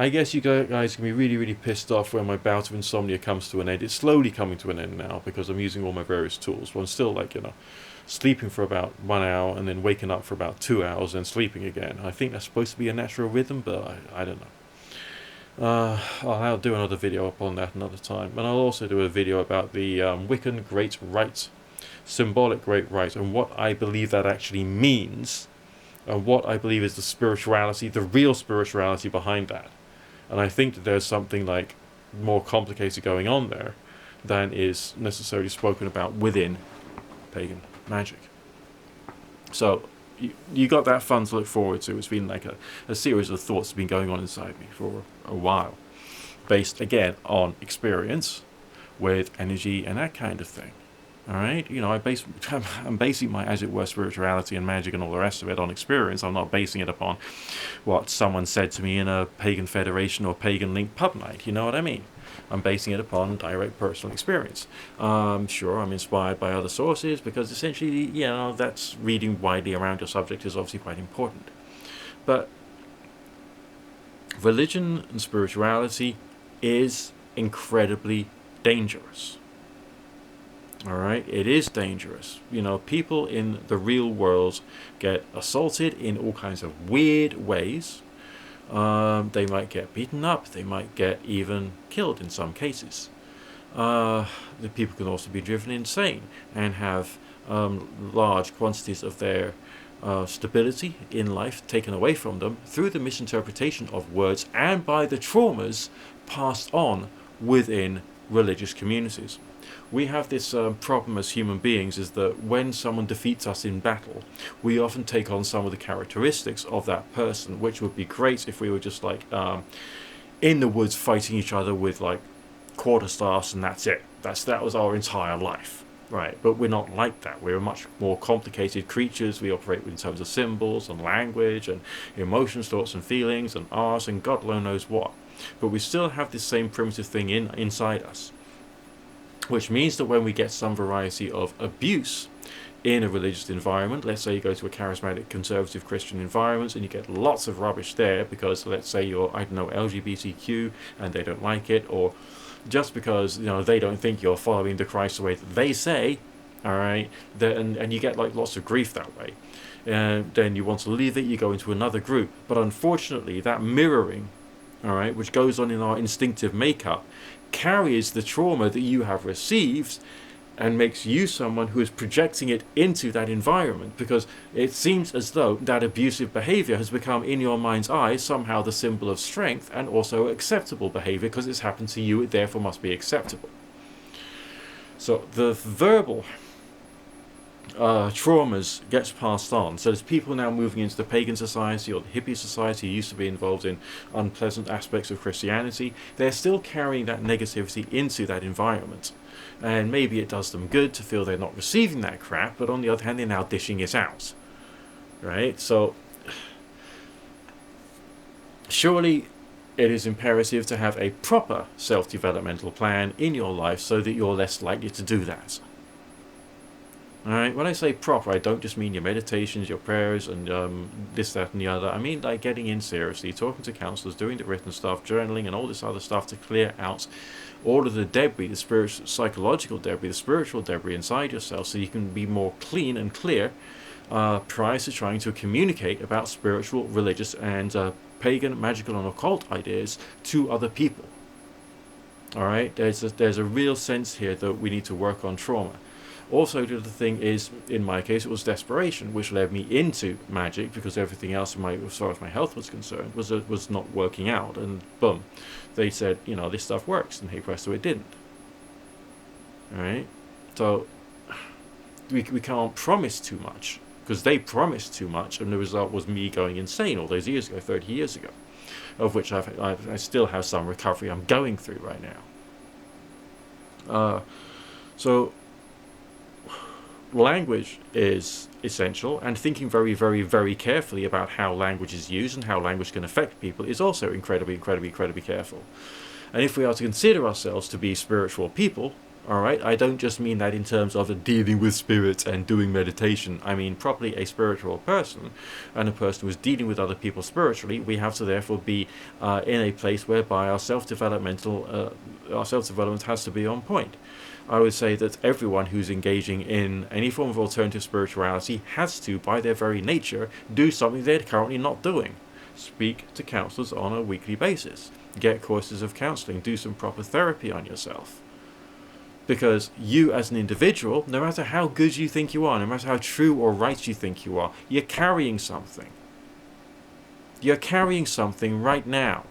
I guess you guys can be really, really pissed off when my bout of insomnia comes to an end. It's slowly coming to an end now because I'm using all my various tools. But I'm still like, sleeping for about 1 hour and then waking up for about 2 hours and sleeping again. I think that's supposed to be a natural rhythm, but I don't know. I'll do another video upon that another time. And I'll also do a video about the Wiccan Great Rite, symbolic Great Rite, and what I believe that actually means, and what I believe is the spirituality, the real spirituality behind that. And I think that there's something like more complicated going on there than is necessarily spoken about within pagan magic. So you got that fun to look forward to. It's been like a series of thoughts that have been going on inside me for a while, based again on experience with energy and that kind of thing. All right, I'm basing my, as it were, spirituality and magic and all the rest of it on experience. I'm not basing it upon what someone said to me in a pagan federation or pagan linked pub night. You know what I mean? I'm basing it upon direct personal experience. Sure, I'm inspired by other sources because essentially, that's reading widely around your subject is obviously quite important. But religion and spirituality is incredibly dangerous. All right, it is dangerous. People in the real world get assaulted in all kinds of weird ways. They might get beaten up. They might get even killed in some cases. The people can also be driven insane and have large quantities of their stability in life taken away from them through the misinterpretation of words and by the traumas passed on within religious communities. We have this problem as human beings, is that when someone defeats us in battle, we often take on some of the characteristics of that person, which would be great if we were just like in the woods fighting each other with like quarterstaffs and that's it. That was our entire life, right? But we're not like that. We're much more complicated creatures. We operate in terms of symbols and language and emotions, thoughts and feelings and art and God alone knows what. But we still have this same primitive thing inside us. Which means that when we get some variety of abuse in a religious environment, let's say you go to a charismatic conservative Christian environment and you get lots of rubbish there because let's say you're, LGBTQ and they don't like it, or just because they don't think you're following the Christ the way that they say, all right, and you get like lots of grief that way. And then you want to leave it, you go into another group. But unfortunately, that mirroring, all right, which goes on in our instinctive makeup, carries the trauma that you have received and makes you someone who is projecting it into that environment, because it seems as though that abusive behavior has become in your mind's eye somehow the symbol of strength and also acceptable behavior because it's happened to you, it therefore must be acceptable. So the verbal traumas gets passed on. So there's people now moving into the pagan society or the hippie society who used to be involved in unpleasant aspects of Christianity. They're still carrying that negativity into that environment. And maybe it does them good to feel they're not receiving that crap, but on the other hand, they're now dishing it out. Right? So surely it is imperative to have a proper self-developmental plan in your life so that you're less likely to do that. Alright, when I say proper, I don't just mean your meditations, your prayers, and this, that, and the other. I mean like getting in seriously, talking to counselors, doing the written stuff, journaling, and all this other stuff to clear out all of the debris, the spiritual, psychological debris, the spiritual debris inside yourself, so you can be more clean and clear prior to trying to communicate about spiritual, religious, and pagan, magical, and occult ideas to other people. Alright, there's a real sense here that we need to work on trauma. Also, the other thing is, in my case, it was desperation, which led me into magic because everything else, as far as my health was concerned, was not working out. And boom, they said, this stuff works, and hey presto, it didn't. All right, so we can't promise too much because they promised too much, and the result was me going insane all those years ago, 30 years ago, of which I still have some recovery I'm going through right now. So language is essential, and thinking very, very, very carefully about how language is used and how language can affect people is also incredibly, incredibly, incredibly careful. And if we are to consider ourselves to be spiritual people, Alright, I don't just mean that in terms of dealing with spirits and doing meditation. I mean properly a spiritual person, and a person who is dealing with other people spiritually. We have to therefore be in a place whereby our self-development has to be on point. I would say that everyone who's engaging in any form of alternative spirituality has to, by their very nature, do something they're currently not doing. Speak to counsellors on a weekly basis. Get courses of counselling. Do some proper therapy on yourself. Because you as an individual, no matter how good you think you are, no matter how true or right you think you are, you're carrying something. You're carrying something right now.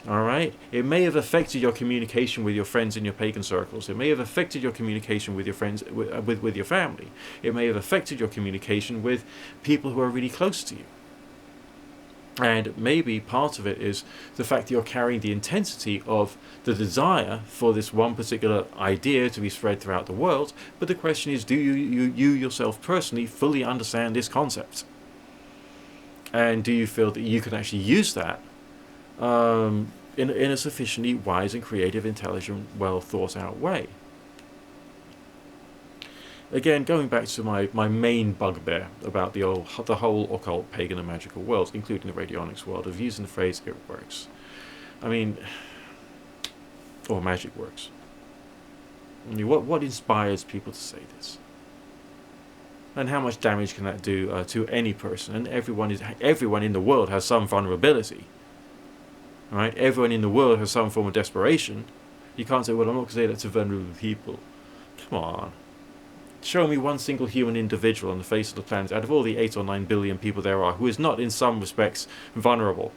Alright? It may have affected your communication with your friends in your pagan circles. It may have affected your communication with your friends, with your family. It may have affected your communication with people who are really close to you. And maybe part of it is the fact that you're carrying the intensity of the desire for this one particular idea to be spread throughout the world. But the question is, do you yourself personally fully understand this concept? And do you feel that you can actually use that in a sufficiently wise and creative, intelligent, well thought out way? Again, going back to my main bugbear about the whole occult, pagan and magical worlds, including the radionics world, of using the phrase "it works." I mean, or magic works. I mean, what inspires people to say this? And how much damage can that do to any person? And everyone in the world has some vulnerability. Right? Everyone in the world has some form of desperation. You can't say, well, I'm not going to say that to vulnerable people. Come on. Show me one single human individual on the face of the planet, out of all the 8 or 9 billion people there are, who is not in some respects vulnerable.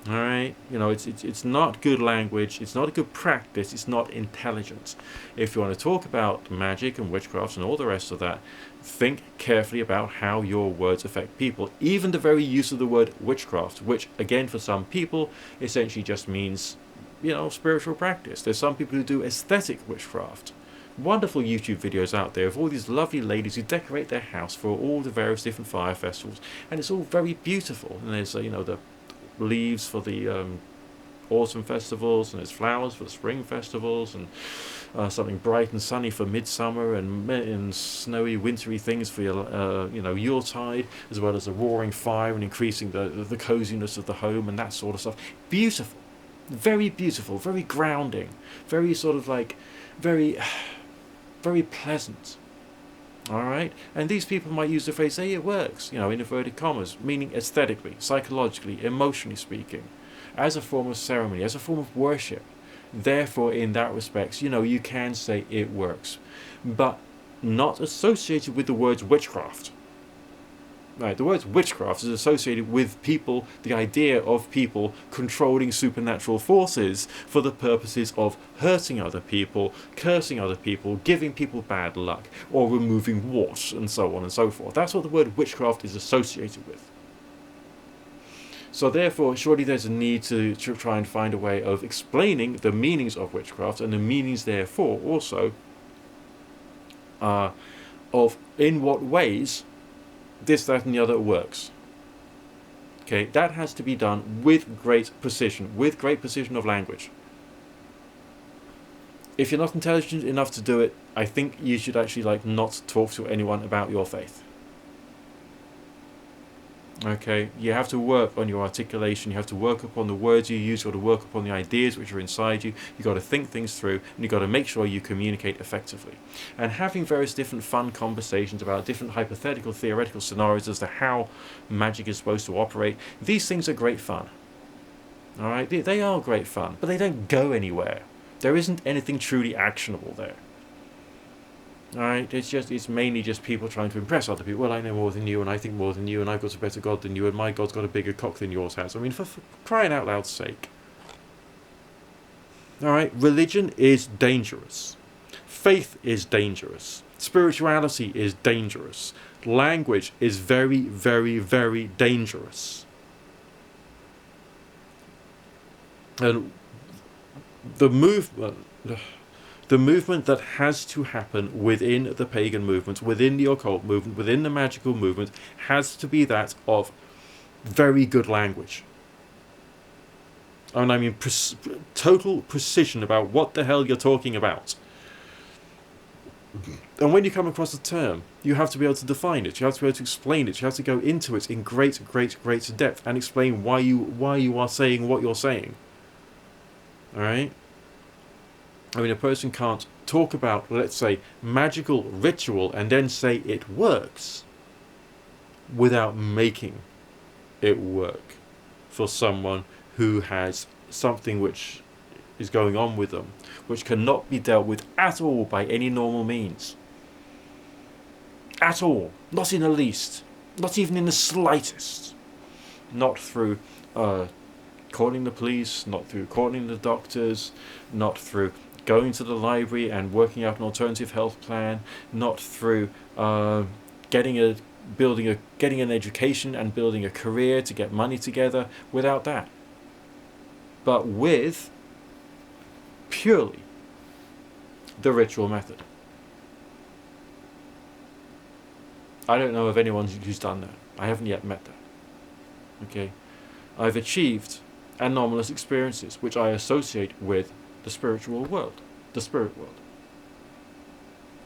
Alright? You know, it's not good language, it's not a good practice, it's not intelligent. If you want to talk about magic and witchcraft and all the rest of that, think carefully about how your words affect people. Even the very use of the word witchcraft, which, again, for some people, essentially just means, you know, spiritual practice. There's some people who do aesthetic witchcraft. Wonderful YouTube videos out there of all these lovely ladies who decorate their house for all the various different fire festivals, and it's all very beautiful. And there's you know, the leaves for the autumn festivals, and there's flowers for the spring festivals, and something bright and sunny for midsummer, and snowy, wintry things for your you know, Yuletide, as well as a roaring fire and increasing the coziness of the home and that sort of stuff. Beautiful. Very beautiful, very grounding, very sort of like, very pleasant. Alright? And these people might use the phrase, hey, it works, you know, in inverted commas, meaning aesthetically, psychologically, emotionally speaking, as a form of ceremony, as a form of worship. Therefore, in that respect, you know, you can say it works, but not associated with the words witchcraft. Right, the word witchcraft is associated with people, the idea of people controlling supernatural forces for the purposes of hurting other people, cursing other people, giving people bad luck, or removing warts, and so on and so forth. That's what the word witchcraft is associated with. So therefore, surely there's a need to try and find a way of explaining the meanings of witchcraft, and the meanings therefore also of in what ways this, that, and the other works. Okay, that has to be done with great precision of language. If you're not intelligent enough to do it, I think you should actually not talk to anyone about your faith. Okay, you have to work on your articulation, you have to work upon the words you use, you've got to work upon the ideas which are inside you, you've got to think things through, and you've got to make sure you communicate effectively. And having various different fun conversations about different hypothetical, theoretical scenarios as to how magic is supposed to operate, these things are great fun. Alright, they are great fun, but they don't go anywhere. There isn't anything truly actionable there. Alright, it's mainly just people trying to impress other people. Well, I know more than you, and I think more than you, and I've got a better God than you, and my God's got a bigger cock than yours has. I mean, for crying out loud's sake. Alright, religion is dangerous. Faith is dangerous. Spirituality is dangerous. Language is very, very, very dangerous. And the movement that has to happen within the pagan movement, within the occult movement, within the magical movement, has to be that of very good language. And I mean total precision about what the hell you're talking about. And when you come across a term, you have to be able to define it. You have to be able to explain it. You have to go into it in great depth and explain why you are saying what you're saying. All right. I mean, a person can't talk about, let's say, magical ritual and then say it works without making it work for someone who has something which is going on with them, which cannot be dealt with at all by any normal means. At all. Not in the least. Not even in the slightest. Not through calling the police, not through calling the doctors, not through going to the library and working out an alternative health plan, not through getting an education and building a career to get money together, without that. But with purely the ritual method. I don't know of anyone who's done that. I haven't yet met that. Okay? I've achieved anomalous experiences which I associate with the spiritual world, the spirit world.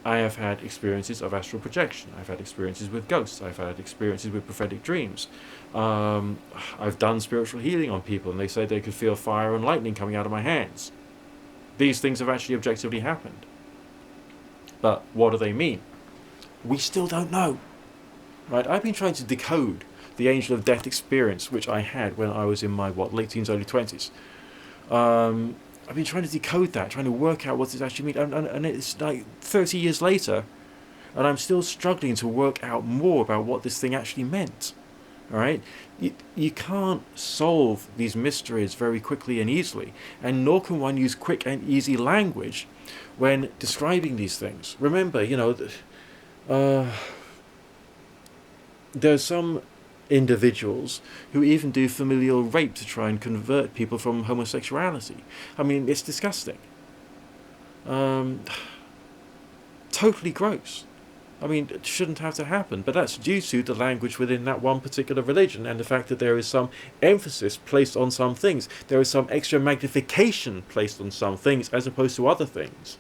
I have had experiences of astral projection. I've had experiences with ghosts. I've had experiences with prophetic dreams. I've done spiritual healing on people and they say they could feel fire and lightning coming out of my hands. These things have actually objectively happened. But what do they mean? We still don't know. Right? I've been trying to decode the angel of death experience which I had when I was in my late teens, early 20s. I've been trying to decode that, trying to work out what it actually means, and it's like 30 years later, and I'm still struggling to work out more about what this thing actually meant. All right, you can't solve these mysteries very quickly and easily, and nor can one use quick and easy language when describing these things. Remember, there's some individuals who even do familial rape to try and convert people from homosexuality. I mean, it's disgusting. Totally gross. I mean, it shouldn't have to happen, but that's due to the language within that one particular religion and the fact that there is some emphasis placed on some things. There is some extra magnification placed on some things as opposed to other things.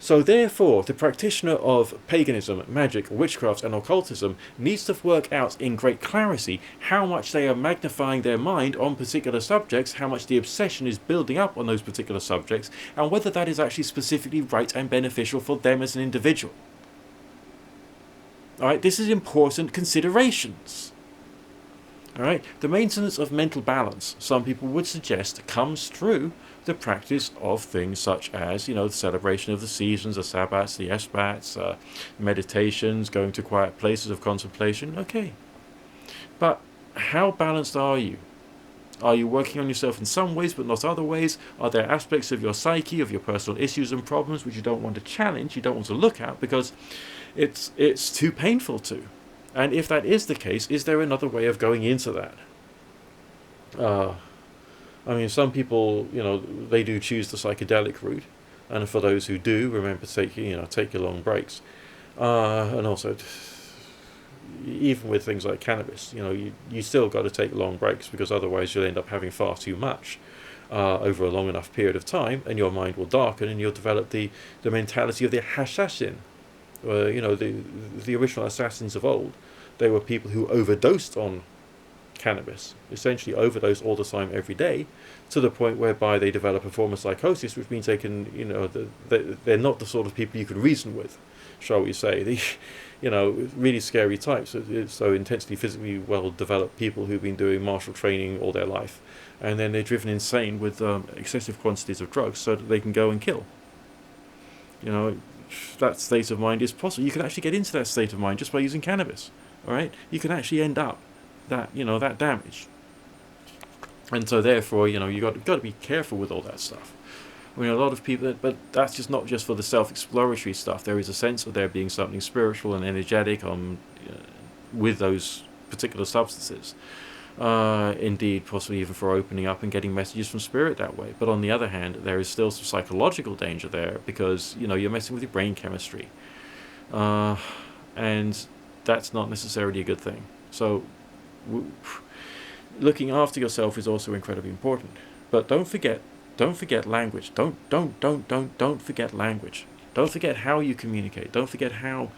So therefore, the practitioner of paganism, magic, witchcraft and occultism needs to work out in great clarity how much they are magnifying their mind on particular subjects, how much the obsession is building up on those particular subjects, and whether that is actually specifically right and beneficial for them as an individual. Alright, this is important considerations. Alright, the maintenance of mental balance, some people would suggest, comes through the practice of things such as, the celebration of the seasons, the sabbats, the esbats, meditations, going to quiet places of contemplation. Okay. But how balanced are you? Are you working on yourself in some ways but not other ways? Are there aspects of your psyche, of your personal issues and problems which you don't want to challenge, you don't want to look at because it's too painful to? And if that is the case, is there another way of going into that? I mean, some people, they do choose the psychedelic route, and for those who do, remember take your long breaks, and also, even with things like cannabis, you still got to take long breaks because otherwise you'll end up having far too much over a long enough period of time, and your mind will darken, and you'll develop the mentality of the assassin. The original assassins of old, they were people who overdosed on cannabis, essentially overdose all the time every day, to the point whereby they develop a form of psychosis, which means they can, they're not the sort of people you can reason with, shall we say. Really scary types, so intensely physically well developed people who've been doing martial training all their life, and then they're driven insane with excessive quantities of drugs so that they can go and kill. That state of mind is possible. You can actually get into that state of mind just by using cannabis. All right, you can actually end up that damage, and so therefore you got to be careful with all that stuff. I mean, a lot of people, but that's not just for the self-exploratory stuff. There is a sense of there being something spiritual and energetic with those particular substances. Indeed, possibly even for opening up and getting messages from spirit that way. But on the other hand, there is still some psychological danger there because you're messing with your brain chemistry, and that's not necessarily a good thing. So looking after yourself is also incredibly important. But don't forget language. Don't forget language. Don't forget how you communicate. Don't forget how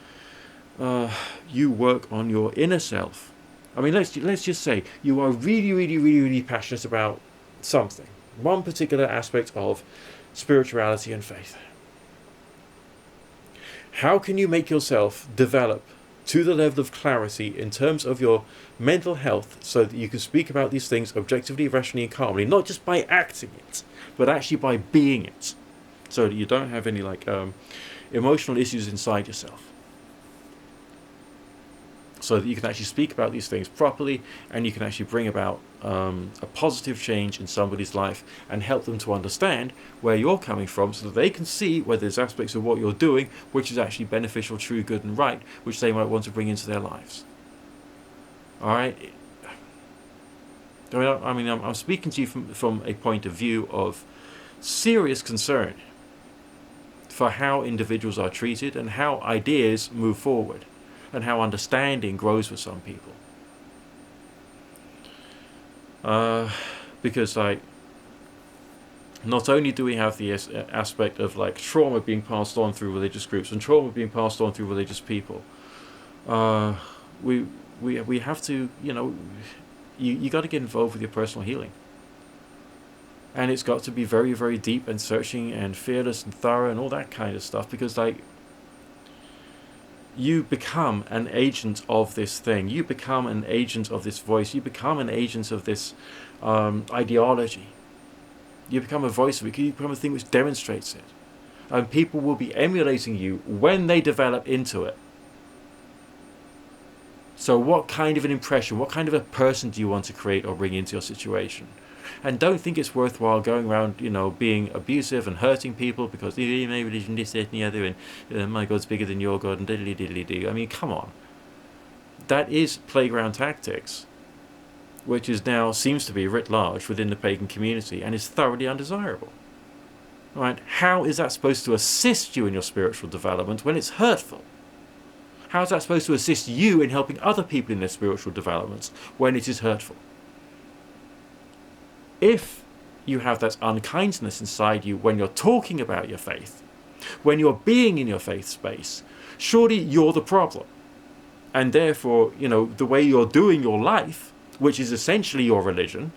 you work on your inner self. I mean, let's just say you are really passionate about something, one particular aspect of spirituality and faith. How can you make yourself develop to the level of clarity in terms of your mental health so that you can speak about these things objectively, rationally, and calmly, not just by acting it, but actually by being it, so that you don't have any emotional issues inside yourself, so that you can actually speak about these things properly, and you can actually bring about a positive change in somebody's life and help them to understand where you're coming from, so that they can see whether there's aspects of what you're doing which is actually beneficial, true, good, and right, which they might want to bring into their lives. All right. I'm speaking to you from a point of view of serious concern for how individuals are treated and how ideas move forward, and how understanding grows for some people. Because not only do we have the aspect of trauma being passed on through religious groups and trauma being passed on through religious people, we have to, you got to get involved with your personal healing. And it's got to be very, very deep and searching and fearless and thorough and all that kind of stuff, because you become an agent of this thing. You become an agent of this voice. You become an agent of this ideology. You become a voice of it. You become a thing which demonstrates it. And people will be emulating you when they develop into it. So what kind of an impression, what kind of a person do you want to create or bring into your situation? And don't think it's worthwhile going around, being abusive and hurting people because my religion, this, that, and the other, and my God's bigger than your God, and diddly diddly do. I mean, come on. That is playground tactics, which is now seems to be writ large within the pagan community and is thoroughly undesirable. Right? How is that supposed to assist you in your spiritual development when it's hurtful? How is that supposed to assist you in helping other people in their spiritual developments when it is hurtful? If you have that unkindness inside you when you're talking about your faith, when you're being in your faith space, surely you're the problem. And therefore, the way you're doing your life, which is essentially your religion,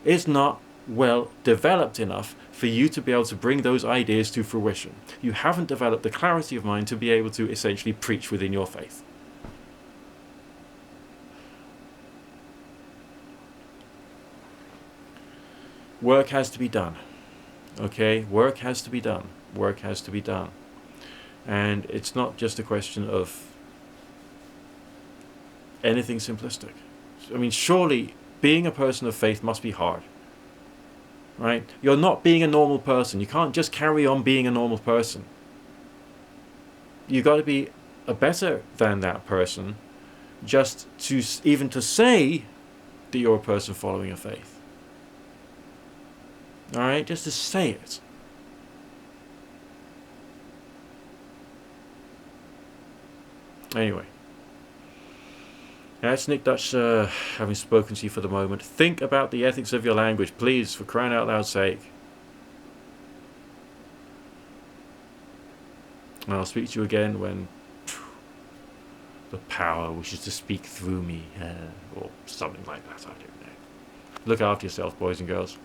is not well developed enough for you to be able to bring those ideas to fruition. You haven't developed the clarity of mind to be able to essentially preach within your faith. Work has to be done. Okay? Work has to be done. Work has to be done. And it's not just a question of anything simplistic. I mean, surely being a person of faith must be hard. Right? You're not being a normal person. You can't just carry on being a normal person. You've got to be a better than that person just to even to say that you're a person following a faith. Alright, just to say it. Anyway. That's Nick Dutch having spoken to you for the moment. Think about the ethics of your language, please, for crying out loud's sake. And I'll speak to you again when the power wishes to speak through me, or something like that, I don't know. Look after yourself, boys and girls.